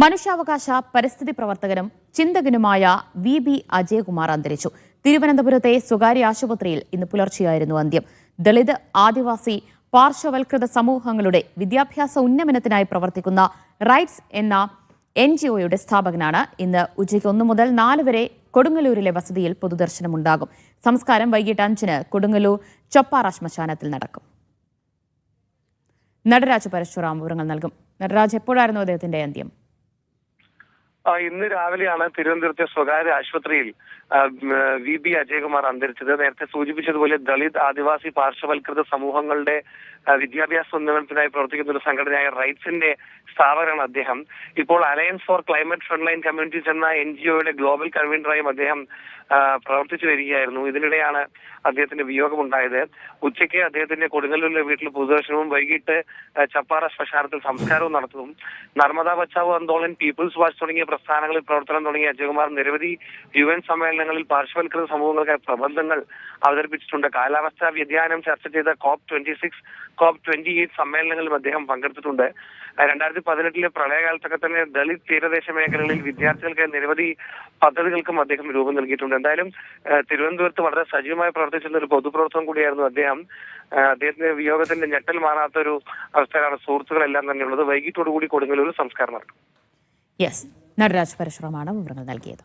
മനുഷ്യാവകാശ പരിസ്ഥിതി പ്രവർത്തകനും ചിന്തകനുമായ വി അജയകുമാർ അന്തരിച്ചു. തിരുവനന്തപുരത്തെ സ്വകാര്യ ആശുപത്രിയിൽ ഇന്ന് പുലർച്ചെയായിരുന്നു അന്ത്യം. ദളിത്, ആദിവാസി, പാർശ്വവൽകൃത സമൂഹങ്ങളുടെ വിദ്യാഭ്യാസ ഉന്നമനത്തിനായി പ്രവർത്തിക്കുന്ന റൈറ്റ്സ് എന്ന NGOയുടെ സ്ഥാപകനാണ്. ഇന്ന് ഉച്ചയ്ക്ക് 1 മുതൽ 4 വരെ കൊടുങ്ങല്ലൂരിലെ വസതിയിൽ പൊതുദർശനമുണ്ടാകും. സംസ്കാരം വൈകിട്ട് 5-ന് കൊടുങ്ങല്ലൂർ ചൊപ്പാറ ശ്മശാനത്തിൽ നടക്കും. നടരാജ് പരശുറാം വിവരങ്ങൾ നൽകും. നടരാജ്, എപ്പോഴായിരുന്നു അദ്ദേഹത്തിന്റെ അന്ത്യം? ഇന്ന് രാവിലെയാണ് തിരുവനന്തപുരത്തെ സ്വകാര്യ ആശുപത്രിയിൽ വി അജയകുമാർ അന്തരിച്ചത്. നേരത്തെ സൂചിപ്പിച്ചതുപോലെ ദളിത്, ആദിവാസി, പാർശ്വവൽകൃത സമൂഹങ്ങളുടെ വിദ്യാഭ്യാസ ഉന്നമനത്തിനായി പ്രവർത്തിക്കുന്ന ഒരു സംഘടനയായ റൈറ്റ്സിന്റെ സ്ഥാപകനാണ് അദ്ദേഹം. ഇപ്പോൾ alliance for climate frontline communities എന്ന NGOയുടെ ഗ്ലോബൽ കൺവീനറായും അദ്ദേഹം പ്രവർത്തിച്ചു വരികയായിരുന്നു. ഇതിനിടെയാണ് അദ്ദേഹത്തിന്റെ വിയോഗമുണ്ടായത്. ഉച്ചയ്ക്ക് അദ്ദേഹത്തിന്റെ കൊടുങ്ങല്ലൂരിലെ വീട്ടിൽ പൊതുദർശനവും വൈകിട്ട് ചപ്പാറ ശ്മശാനത്തിൽ സംസ്കാരവും നടത്തും. നർമ്മദ ബച്ചാവോ ആന്തോളൻ, പീപ്പിൾസ് വാച്ച് തുടങ്ങിയ പ്രസ്ഥാനങ്ങളിൽ പ്രവർത്തനം തുടങ്ങിയ അജയകുമാർ നിരവധി UN സമ്മേളനങ്ങളിൽ പാർശ്വവൽകൃത സമൂഹങ്ങൾക്കായി പ്രബന്ധങ്ങൾ അവതരിപ്പിച്ചിട്ടുണ്ട്. കാലാവസ്ഥാ വ്യതിയാനം ചർച്ച ചെയ്ത COP26, COP28 സമ്മേളനങ്ങളിലും അദ്ദേഹം പങ്കെടുത്തിട്ടുണ്ട്. 2018 പ്രളയകാലത്തൊക്കെ തന്നെ ദളിത് തീരദേശ മേഖലകളിൽ വിദ്യാർത്ഥികൾക്ക് നിരവധി പദ്ധതികൾക്കും അദ്ദേഹം രൂപം നൽകിയിട്ടുണ്ട്. എന്തായാലും തിരുവനന്തപുരത്ത് വളരെ സജീവമായി പ്രവർത്തിച്ചിരുന്ന ഒരു പൊതുപ്രവർത്തനം കൂടിയായിരുന്നു അദ്ദേഹം. അദ്ദേഹത്തിന്റെ വിയോഗത്തിന്റെ ഞെട്ടൽ മാറാത്തൊരു അവസ്ഥയിലാണ് സുഹൃത്തുക്കളെല്ലാം തന്നെയുള്ളത്. വൈകിട്ടോടുകൂടി കൊടുങ്ങല്ലൂരിൽ സംസ്കാരം നടക്കും. നടരാജ് പരശുറാമാണ് വിവരങ്ങൾ നൽകിയത്.